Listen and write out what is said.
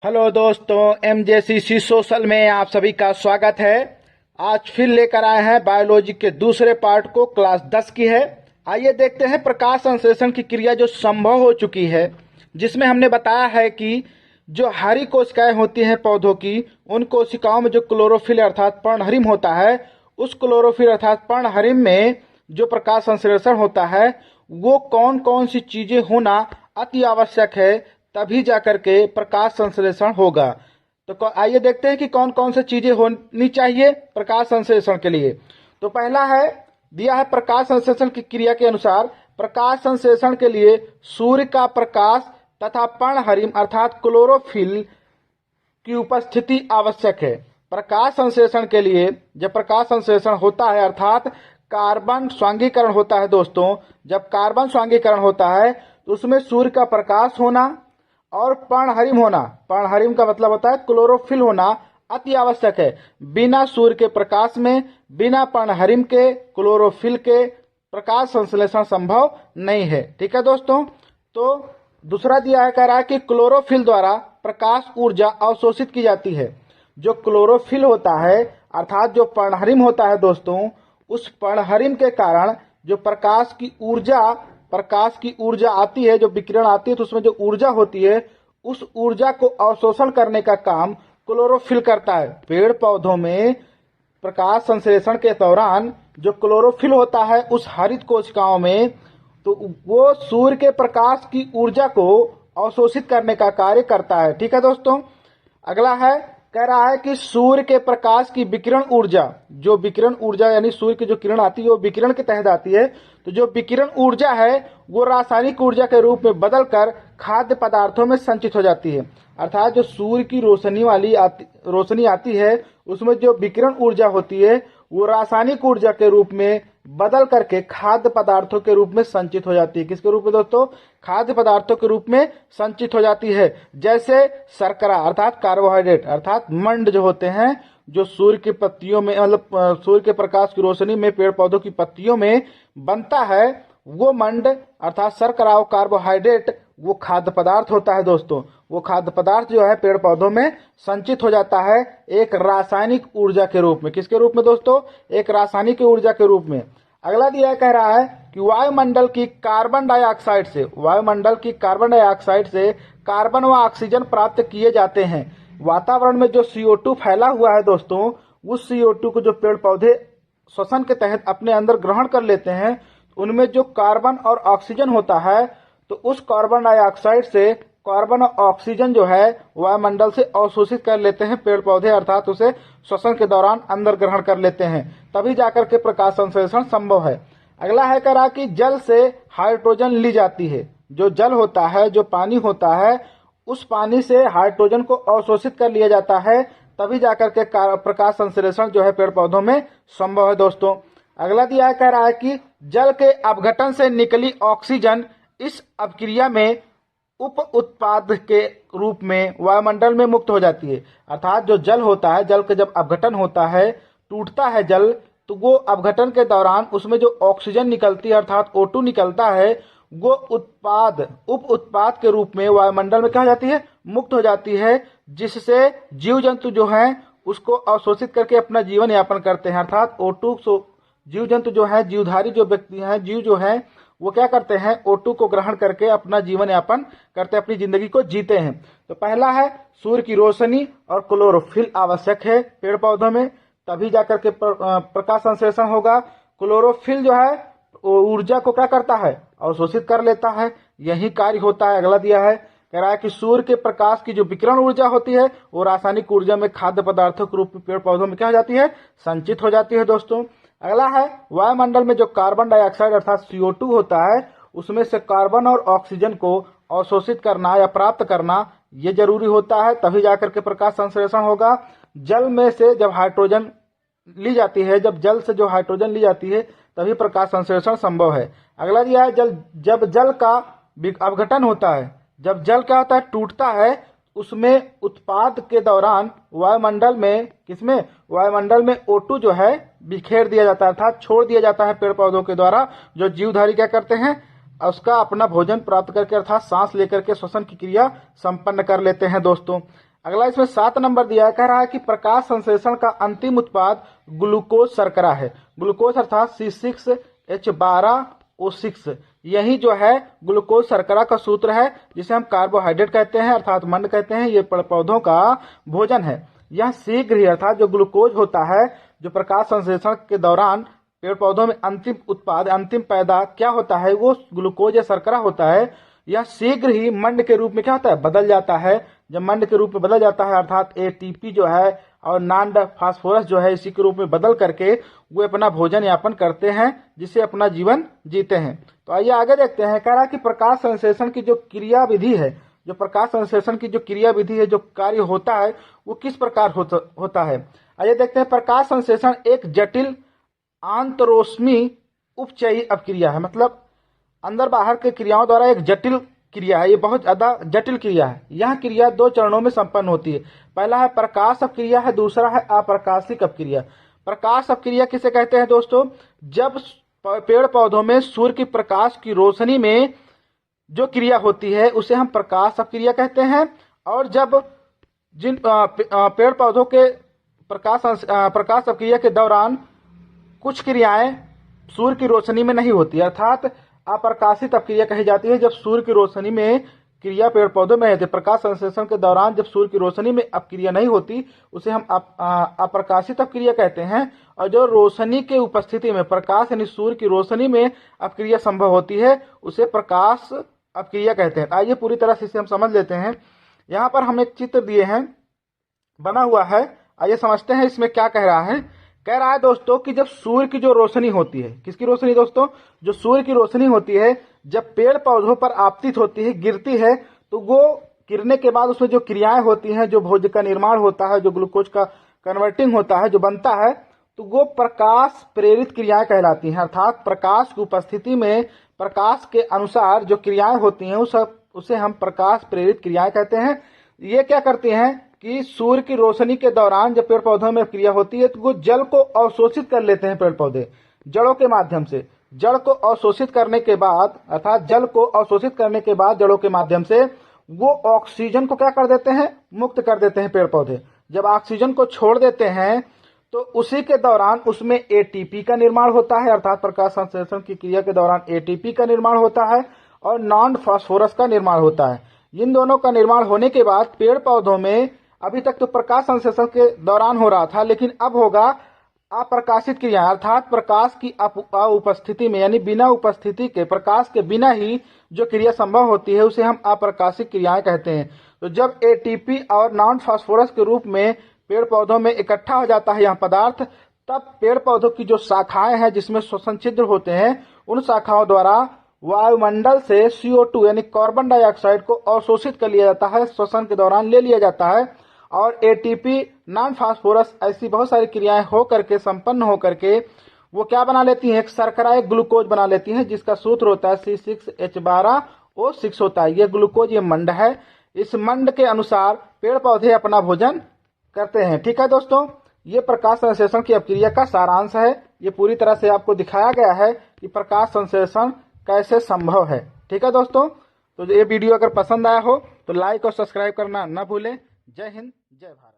Hello दोस्तों, एमजेसीसी social में आप सभी का स्वागत है। आज फिर लेकर आए हैं बायोलॉजी के दूसरे पार्ट को, क्लास 10 की है। आइए देखते हैं प्रकाश संश्लेषण की क्रिया जो संभव हो चुकी है, जिसमें हमने बताया है कि जो हरी कोशिकाएं होती हैं पौधों की, उन कोशिकाओं में जो क्लोरोफिल अर्थात पर्णहरिम होता है, उस क्लोरोफिल अर्थात पर्णहरिम में जो प्रकाश संश्लेषण होता है वो कौन कौन सी चीजें होना अति आवश्यक है, तभी जाकर के प्रकाश संश्लेषण होगा। तो आइए देखते हैं कि कौन कौन सी चीजें होनी चाहिए प्रकाश संश्लेषण के लिए। तो पहला है, दिया है प्रकाश संश्लेषण की क्रिया के अनुसार प्रकाश संश्लेषण के लिए सूर्य का प्रकाश तथा पर्णहरिम अर्थात क्लोरोफिल की उपस्थिति आवश्यक है। प्रकाश संश्लेषण के लिए जब प्रकाश संश्लेषण होता है अर्थात कार्बन स्वांगीकरण होता है दोस्तों, जब कार्बन स्वांगीकरण होता है तो उसमें सूर्य का प्रकाश होना और पर्णहरिम होना, पर्णहरिम का मतलब होता है क्लोरोफिल होना, अति आवश्यक है। बिना सूर्य के प्रकाश में, बिना पर्णहरिम के, क्लोरोफिल के प्रकाश संश्लेषण संभव नहीं है। ठीक है दोस्तों। तो दूसरा दिया है, कह रहा है कि क्लोरोफिल द्वारा प्रकाश ऊर्जा अवशोषित की जाती है। जो क्लोरोफिल होता है अर्थात जो पर्णहरिम होता है दोस्तों, उस पर्णहरिम के कारण जो प्रकाश की ऊर्जा आती है, जो विकिरण आती है, तो उसमें जो ऊर्जा होती है उस ऊर्जा को अवशोषण करने का काम क्लोरोफिल करता है। पेड़ पौधों में प्रकाश संश्लेषण के दौरान जो क्लोरोफिल होता है उस हरित कोशिकाओं में, तो वो सूर्य के प्रकाश की ऊर्जा को अवशोषित करने का कार्य करता है। ठीक है दोस्तों। अगला है, कह रहा है कि सूर्य के प्रकाश की विकिरण ऊर्जा, जो विकिरण ऊर्जा यानी सूर्य की जो किरण आती है वो विकिरण के तहत आती है, तो जो विकिरण ऊर्जा है वो रासायनिक ऊर्जा के रूप में बदलकर खाद्य पदार्थों में संचित हो जाती है। अर्थात जो सूर्य की रोशनी आती है उसमें जो विकिरण ऊर्जा होती है वो रासायनिक ऊर्जा के रूप में बदल करके खाद्य पदार्थों के रूप में संचित हो जाती है। किसके रूप में दोस्तों? खाद्य पदार्थों के रूप में संचित हो जाती है। जैसे शर्करा अर्थात कार्बोहाइड्रेट अर्थात मंड जो होते हैं, जो सूर्य की पत्तियों में मतलब सूर्य के प्रकाश की रोशनी में पेड़ पौधों की पत्तियों में बनता है, वो मंड अर्थात शर्करा और कार्बोहाइड्रेट वो खाद्य पदार्थ होता है दोस्तों। वो खाद्य पदार्थ जो है पेड़ पौधों में संचित हो जाता है एक रासायनिक ऊर्जा के रूप में। किसके रूप में दोस्तों? एक रासायनिक ऊर्जा के रूप में। अगला दिया कह रहा है कि वायुमंडल की कार्बन डाइऑक्साइड से कार्बन व ऑक्सीजन प्राप्त किए जाते हैं। वातावरण में जो CO2 फैला हुआ है दोस्तों, उस CO2 को जो पेड़ पौधे श्वसन के तहत अपने अंदर ग्रहण कर लेते हैं, उनमें जो कार्बन और ऑक्सीजन होता है, तो उस कार्बन डाइऑक्साइड से कार्बन और ऑक्सीजन जो है वायुमंडल से अवशोषित कर लेते हैं पेड़ पौधे, अर्थात उसे श्वसन के दौरान अंदर ग्रहण कर लेते हैं, तभी जाकर के प्रकाश संश्लेषण संभव है। अगला है कह रहा कि जल से हाइड्रोजन ली जाती है। जो जल होता है, जो पानी होता है, उस पानी से हाइड्रोजन को अवशोषित कर लिया जाता है, तभी जाकर के प्रकाश संश्लेषण जो है पेड़ पौधों में संभव है दोस्तों। अगला दिया है, कह रहा है कि जल के अपघटन से निकली ऑक्सीजन इस अपक्रिया में उप उत्पाद के रूप में वायुमंडल में मुक्त हो जाती है। अर्थात जो जल होता है, जल का जब अपघटन होता है, टूटता है जल, तो वो अपघटन के दौरान उसमें जो ऑक्सीजन निकलती है अर्थात O2 निकलता है, वो उप उत्पाद के रूप में वायुमंडल में क्या हो जाती है? मुक्त हो जाती है, जिससे जीव जंतु जो हैं उसको अवशोषित करके अपना जीवन यापन करते हैं। अर्थात O2 जीव जंतु जो है, जीवधारी जो व्यक्ति हैं, जीव जो हैं, वो क्या करते हैं? O2 को ग्रहण करके अपना जीवन यापन करते, अपनी जिंदगी को जीते हैं। तो पहला है, सूर्य की रोशनी और क्लोरोफिल आवश्यक है पेड़ पौधों में, तभी जाकर के प्रकाश संश्लेषण होगा। क्लोरोफिल जो है ऊर्जा को क्या करता है? अवशोषित कर लेता है, यही कार्य होता है। अगला दिया है, कह रहा है कि सूर्य के प्रकाश की जो विकिरण ऊर्जा होती है वो रासायनिक ऊर्जा में खाद्य पदार्थों के रूप में पेड़ पौधों में क्या हो जाती है? संचित हो जाती है दोस्तों। अगला है, वायुमंडल में जो कार्बन डाइऑक्साइड अर्थात CO2 होता है, उसमें से कार्बन और ऑक्सीजन को अवशोषित करना या प्राप्त करना ये जरूरी होता है, तभी जाकर के प्रकाश संश्लेषण होगा। जल में से जब हाइड्रोजन ली जाती है, जब जल से जो हाइड्रोजन ली जाती है, तभी प्रकाश संश्लेषण संभव है। अगला दिया है, जब जल का अपघटन होता है, जब जल क्या होता है? टूटता है, उसमें उत्पाद के दौरान वायुमंडल में O2 जो है बिखेर दिया जाता है, अर्थात छोड़ दिया जाता है पेड़ पौधों के द्वारा। जो जीवधारी क्या करते हैं? उसका अपना भोजन प्राप्त करके अर्थात सांस लेकर के श्वसन की क्रिया संपन्न कर लेते हैं दोस्तों। अगला इसमें 7 नंबर दिया है, कह रहा है कि प्रकाश संश्लेषण का अंतिम उत्पाद ग्लूकोज शर्करा है। ग्लूकोज अर्थात C6H12O6, यही जो है ग्लूकोज शर्करा का सूत्र है, जिसे हम कार्बोहाइड्रेट कहते हैं अर्थात मंड कहते हैं। ये पौधों का भोजन है। यह शीघ्र ही अर्थात जो ग्लूकोज होता है, जो प्रकाश संश्लेषण के दौरान पेड़ पौधों में अंतिम उत्पाद, अंतिम पैदा क्या होता है, वो ग्लूकोज या शर्करा होता है। यह शीघ्र ही मंड के रूप में क्या होता है, बदल जाता है। जब मंड के रूप में बदल जाता है अर्थात एटीपी जो है और नॉन फास्फोरस जो है, इसी के रूप में बदल करके वो अपना भोजन यापन करते हैं, जिससे अपना जीवन जीते हैं। तो आइए आगे देखते हैं। कह रहा है कि प्रकाश संश्लेषण की जो क्रिया विधि है, जो प्रकाश संश्लेषण की जो क्रिया विधि है, जो कार्य होता है, वो किस प्रकार होता है। आइए देखते हैं। प्रकाश संश्लेषण एक जटिल आंतरोष्मी उपचयी अपक्रिया है, मतलब अंदर बाहर के क्रियाओं द्वारा एक जटिल क्रिया है। ये बहुत ज्यादा जटिल क्रिया है। यह क्रिया 2 चरणों में संपन्न होती है। पहला है प्रकाश अपक्रिया है, दूसरा है अप्रकाशिक अपक्रिया। प्रकाश अपक्रिया किसे कहते हैं दोस्तों, जब पेड़ पौधों में सूर्य की प्रकाश की रोशनी में जो क्रिया होती है उसे हम प्रकाश अपक्रिया कहते हैं। और जब जिन पेड़ पौधों के प्रकाश अपक्रिया के दौरान कुछ क्रियाएं सूर्य की रोशनी में नहीं होती, अर्थात अप्रकाशित अपक्रिया कही जाती है। जब सूर्य की रोशनी में क्रिया पेड़ पौधों में रहती है, प्रकाश संश्लेषण के दौरान जब सूर्य की रोशनी में अपक्रिया नहीं होती, उसे हम अप्रकाशित अपक्रिया कहते हैं। और जो रोशनी के उपस्थिति में, प्रकाश यानी सूर्य की रोशनी में अपक्रिया संभव होती है, उसे प्रकाश अपक्रिया कहते हैं। आइए पूरी तरह से इसे हम समझ लेते हैं। यहाँ पर हम एक चित्र दिए हैं, बना हुआ है। आइए समझते हैं इसमें क्या कह रहा है। कह रहा है दोस्तों कि जब सूर्य की जो रोशनी होती है, किसकी रोशनी दोस्तों, जो सूर्य की रोशनी होती है, जब पेड़ पौधों पर आपतित होती है, गिरती है, तो वो गिरने के बाद उसमें जो क्रियाएं होती हैं, जो भोज्य का निर्माण होता है, जो ग्लूकोज का कन्वर्टिंग होता है, जो बनता है, तो वो प्रकाश प्रेरित क्रियाएं कहलाती हैं। अर्थात प्रकाश की उपस्थिति में प्रकाश के अनुसार जो क्रियाएं होती हैं उसे हम प्रकाश प्रेरित क्रियाएं कहते हैं। ये क्या करती हैं कि सूर्य की रोशनी के दौरान जब पेड़ पौधों में क्रिया होती है, तो वो जल को अवशोषित कर लेते हैं पेड़ पौधे जड़ों के माध्यम से। जड़ को अवशोषित करने के बाद, अर्थात जल को अवशोषित करने के बाद जड़ों के माध्यम से वो ऑक्सीजन को क्या कर देते हैं, मुक्त कर देते हैं पेड़ पौधे। जब ऑक्सीजन को छोड़ देते हैं तो उसी के दौरान उसमें एटीपी का निर्माण होता है, अर्थात प्रकाश संश्लेषण की क्रिया के दौरान एटीपी का निर्माण होता है और नॉन फास्फोरस का निर्माण होता है। इन दोनों का निर्माण होने के बाद पेड़ पौधों में, अभी तक तो प्रकाश संश्लेषण के दौरान हो रहा था, लेकिन अब होगा अप्रकाशित क्रिया, अर्थात प्रकाश की उपस्थिति में, यानी बिना उपस्थिति के, प्रकाश के बिना ही जो क्रिया संभव होती है उसे हम अप्रकाशिक क्रियाएं कहते हैं। तो जब एटीपी और नॉन फास्फोरस के रूप में पेड़ पौधों में इकट्ठा हो जाता है यह पदार्थ, तब पेड़ पौधों की जो शाखाएं हैं जिसमें श्वसन छिद्र होते हैं, उन शाखाओं द्वारा वायुमंडल से CO2 यानी कार्बन डाइऑक्साइड को अवशोषित कर लिया जाता है, श्वसन के दौरान ले लिया जाता है। और एटीपी, नॉन फास्फोरस, ऐसी बहुत सारी क्रियाएं हो करके, संपन्न हो करके वो क्या बना लेती हैं, एक शर्करा, एक ग्लूकोज बना लेती हैं, जिसका सूत्र होता है C6H12O6 होता है। ये ग्लूकोज, ये मंड है। इस मंड के अनुसार पेड़ पौधे अपना भोजन करते हैं। ठीक है दोस्तों, ये प्रकाश संश्लेषण की अपक्रिया का सारांश है। ये पूरी तरह से आपको दिखाया गया है कि प्रकाश संश्लेषण कैसे संभव है। ठीक है दोस्तों, तो ये वीडियो अगर पसंद आया हो तो लाइक और सब्सक्राइब करना न भूलें। जय हिंद, जय भारत।